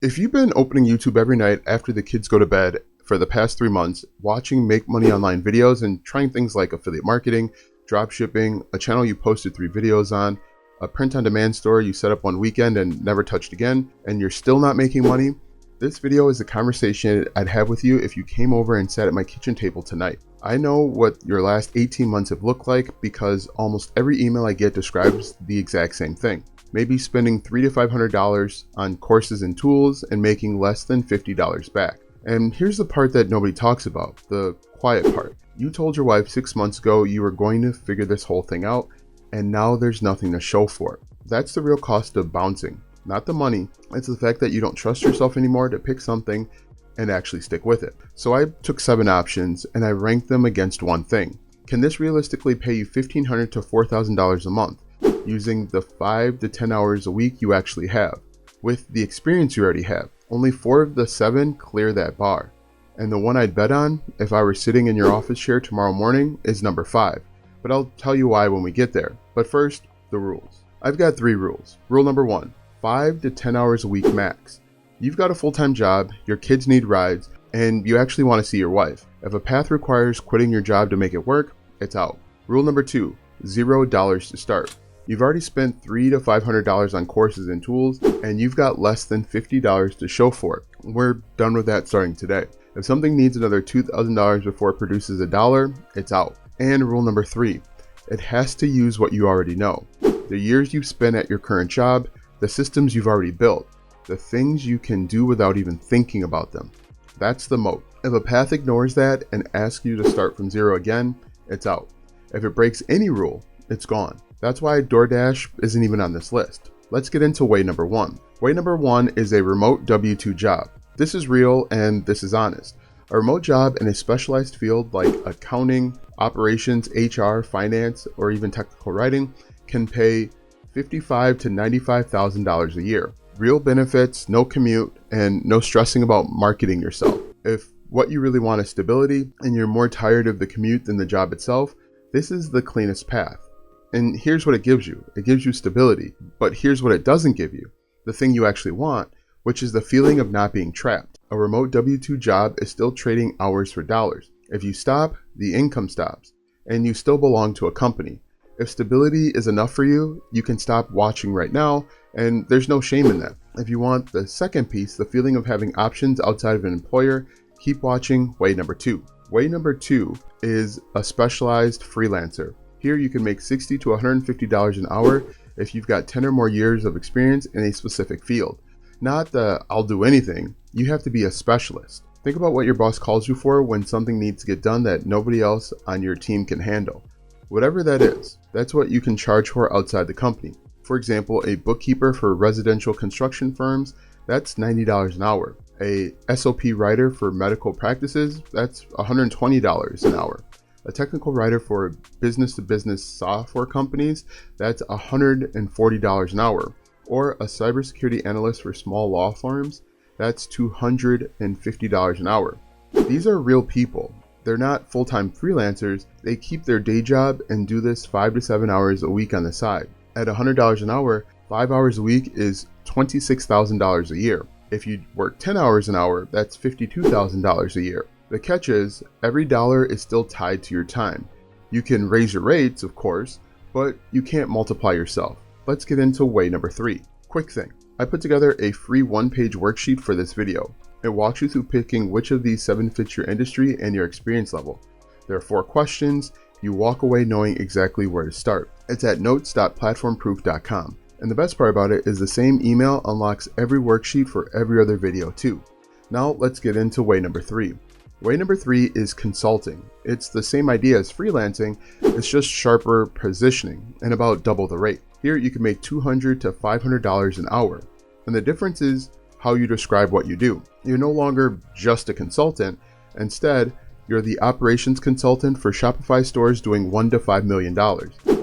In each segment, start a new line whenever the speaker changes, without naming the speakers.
If you've been opening YouTube every night after the kids go to bed for the past 3 months, watching make money online videos and trying things like affiliate marketing, drop shipping, a channel you posted 3 videos on, a print on demand store you set up one weekend and never touched again, and you're still not making money, this video is a conversation I'd have with you if you came over and sat at my kitchen table tonight. I know what your last 18 months have looked like because almost every email I get describes the exact same thing. Maybe spending $300 to $500 on courses and tools and making less than $50 back. And here's the part that nobody talks about, the quiet part. You told your wife 6 months ago you were going to figure this whole thing out, and now there's nothing to show for it. That's the real cost of bouncing, not the money. It's the fact that you don't trust yourself anymore to pick something and actually stick with it. So I took 7 options and I ranked them against one thing. Can this realistically pay you $1,500 to $4,000 a month? Using the 5 to 10 hours a week you actually have, with the experience you already have. Only 4 of the 7 clear that bar. And the one I'd bet on, if I were sitting in your office chair tomorrow morning, is number 5. But I'll tell you why when we get there. But first, the rules. I've got 3 rules. Rule number 1, 5 to 10 hours a week max. You've got a full-time job, your kids need rides, and you actually want to see your wife. If a path requires quitting your job to make it work, it's out. Rule number 2, $0 to start. You've already spent $300 to $500 on courses and tools, and you've got less than $50 to show for it. We're done with that starting today. If something needs another $2,000 before it produces $1, it's out. And rule number 3, it has to use what you already know. The years you've spent at your current job, the systems you've already built, the things you can do without even thinking about them. That's the moat. If a path ignores that and asks you to start from zero again, it's out. If it breaks any rule, it's gone. That's why DoorDash isn't even on this list. Let's get into way number 1. Way number 1 is a remote W-2 job. This is real and this is honest. A remote job in a specialized field like accounting, operations, HR, finance, or even technical writing can pay $55,000 to $95,000 a year. Real benefits, no commute, and no stressing about marketing yourself. If what you really want is stability and you're more tired of the commute than the job itself, this is the cleanest path. And here's what it gives you. It gives you stability, but here's what it doesn't give you. The thing you actually want, which is the feeling of not being trapped. A remote W-2 job is still trading hours for dollars. If you stop, the income stops, and you still belong to a company. If stability is enough for you, you can stop watching right now, and there's no shame in that. If you want the second piece, the feeling of having options outside of an employer, keep watching way number 2. Way number 2 is a specialized freelancer. Here you can make $60 to $150 an hour if you've got 10 or more years of experience in a specific field. Not the I'll do anything. You have to be a specialist. Think about what your boss calls you for when something needs to get done that nobody else on your team can handle. Whatever that is, that's what you can charge for outside the company. For example, a bookkeeper for residential construction firms, that's $90 an hour. A SOP writer for medical practices, that's $120 an hour. A technical writer for business-to-business software companies, that's $140 an hour. Or a cybersecurity analyst for small law firms, that's $250 an hour. These are real people. They're not full-time freelancers. They keep their day job and do this 5 to 7 hours a week on the side. At $100 an hour, 5 hours a week is $26,000 a year. If you work 10 hours an hour, that's $52,000 a year. The catch is, every dollar is still tied to your time. You can raise your rates, of course, but you can't multiply yourself. Let's get into way number 3. Quick thing. I put together a free 1-page worksheet for this video. It walks you through picking which of these 7 fits your industry and your experience level. There are 4 questions. You walk away knowing exactly where to start. It's at notes.platformproof.com. And the best part about it is the same email unlocks every worksheet for every other video too. Now let's get into way number 3. Way number 3 is consulting. It's the same idea as freelancing, it's just sharper positioning and about double the rate. Here you can make $200 to $500 an hour. And the difference is how you describe what you do. You're no longer just a consultant. Instead, you're the operations consultant for Shopify stores doing $1 to $5 million.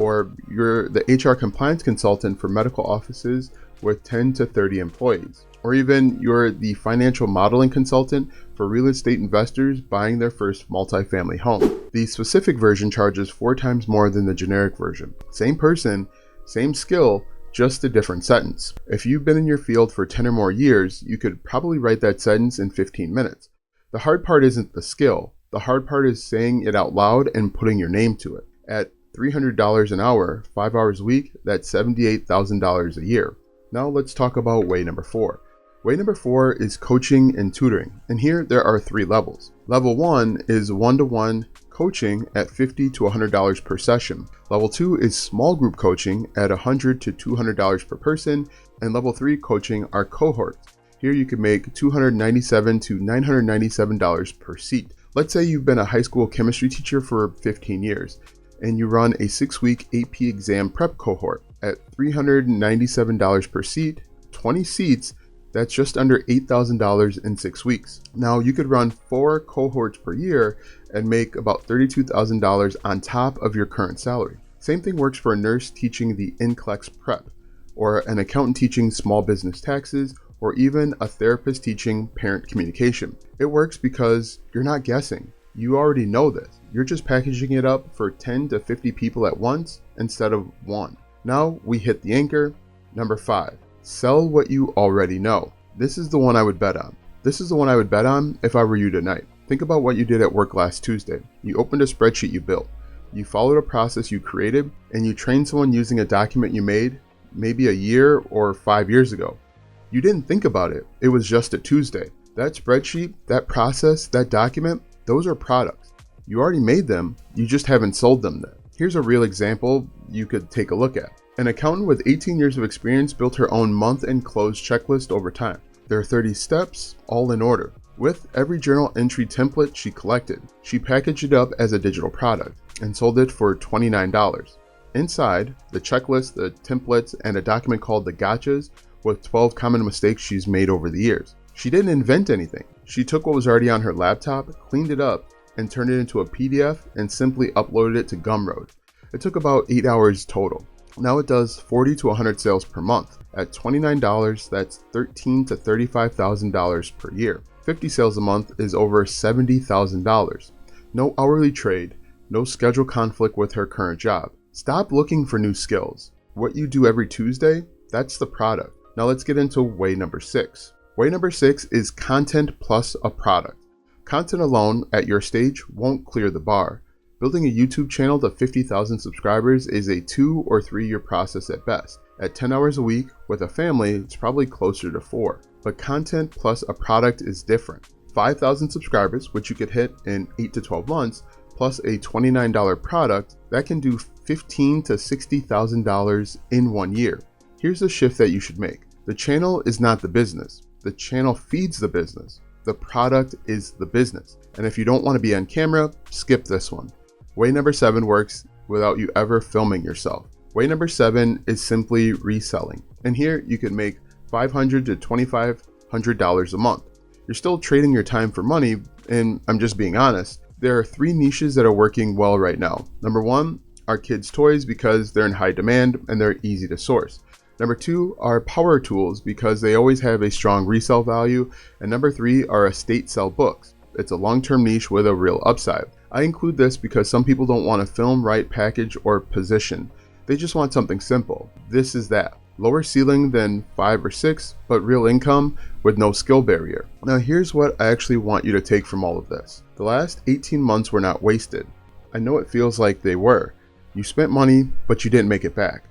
Or you're the HR compliance consultant for medical offices with 10 to 30 employees. Or even you're the financial modeling consultant for real estate investors buying their first multifamily home. The specific version charges 4 times more than the generic version. Same person, same skill, just a different sentence. If you've been in your field for 10 or more years, you could probably write that sentence in 15 minutes. The hard part isn't the skill. The hard part is saying it out loud and putting your name to it. At $300 an hour, 5 hours a week, that's $78,000 a year. Now let's talk about way number 4. Way number 4 is coaching and tutoring, and here there are 3 levels. Level 1 is one-to-one coaching at $50 to $100 per session. Level 2 is small group coaching at $100 to $200 per person, and level 3 coaching are cohorts. Here you can make $297 to $997 per seat. Let's say you've been a high school chemistry teacher for 15 years, and you run a 6-week AP exam prep cohort at $397 per seat, 20 seats. That's just under $8,000 in 6 weeks. Now you could run 4 cohorts per year and make about $32,000 on top of your current salary. Same thing works for a nurse teaching the NCLEX prep, or an accountant teaching small business taxes, or even a therapist teaching parent communication. It works because you're not guessing. You already know this. You're just packaging it up for 10 to 50 people at once instead of one. Now we hit the anchor. Number 5. Sell what you already know. This is the one I would bet on. This is the one I would bet on if I were you tonight. Think about what you did at work last Tuesday. You opened a spreadsheet you built. You followed a process you created, and you trained someone using a document you made maybe a year or 5 years ago. You didn't think about it. It was just a Tuesday. That spreadsheet, that process, that document, those are products. You already made them, you just haven't sold them yet. Here's a real example you could take a look at. An accountant with 18 years of experience built her own month-end close checklist over time. There are 30 steps, all in order. With every journal entry template she collected, she packaged it up as a digital product and sold it for $29. Inside, the checklist, the templates, and a document called the gotchas with 12 common mistakes she's made over the years. She didn't invent anything. She took what was already on her laptop, cleaned it up, and turned it into a PDF and simply uploaded it to Gumroad. It took about 8 hours total. Now it does 40 to 100 sales per month. At $29, that's $13,000 to $35,000 per year. 50 sales a month is over $70,000. No hourly trade, no schedule conflict with her current job. Stop looking for new skills. What you do every Tuesday, that's the product. Now let's get into way number 6. Way number 6 is content plus a product. Content alone at your stage won't clear the bar. Building a YouTube channel to 50,000 subscribers is a 2 or 3 year process at best. At 10 hours a week with a family, it's probably closer to 4. But content plus a product is different. 5,000 subscribers, which you could hit in 8 to 12 months, plus a $29 product, that can do $15,000 to $60,000 in 1 year. Here's the shift that you should make. The channel is not the business. The channel feeds the business. The product is the business. And if you don't want to be on camera, skip this one. Way number 7 works without you ever filming yourself. Way number 7 is simply reselling. And here you can make $500 to $2,500 a month. You're still trading your time for money, and I'm just being honest. There are 3 niches that are working well right now. Number 1 are kids' toys because they're in high demand and they're easy to source. Number 2 are power tools because they always have a strong resale value. And number 3 are estate sell books. It's a long-term niche with a real upside. I include this because some people don't want to film, write, package, or position. They just want something simple. This is that. Lower ceiling than 5 or 6, but real income with no skill barrier. Now here's what I actually want you to take from all of this. The last 18 months were not wasted. I know it feels like they were. You spent money, but you didn't make it back.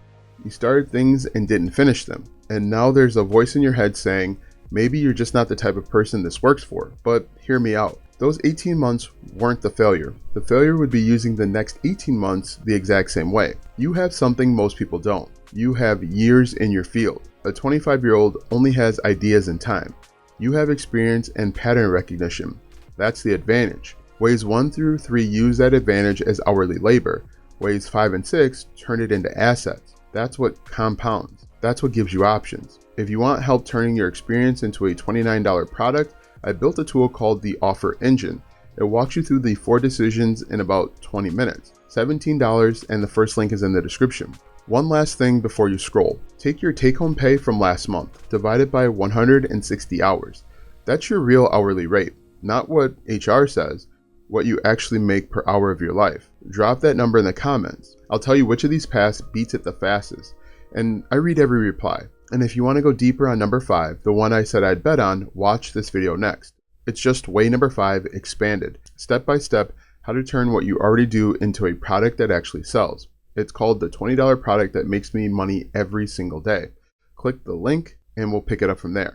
You started things and didn't finish them. And now there's a voice in your head saying, maybe you're just not the type of person this works for, but hear me out. Those 18 months weren't the failure. The failure would be using the next 18 months the exact same way. You have something most people don't. You have years in your field. A 25-year-old only has ideas and time. You have experience and pattern recognition. That's the advantage. Ways 1 through 3 use that advantage as hourly labor. Ways 5 and 6 turn it into assets. That's what compounds. That's what gives you options. If you want help turning your experience into a $29 product, I built a tool called the Offer Engine. It walks you through the 4 decisions in about 20 minutes. $17, and the first link is in the description. One last thing before you scroll. Take your take-home pay from last month, divide it by 160 hours. That's your real hourly rate, not what HR says, what you actually make per hour of your life. Drop that number in the comments. I'll tell you which of these paths beats it the fastest. and I read every reply. And if you want to go deeper on number 5, the one I said I'd bet on, watch this video next. It's just way number 5 expanded, step by step, how to turn what you already do into a product that actually sells. It's called the $20 product that makes me money every single day. Click the link and we'll pick it up from there.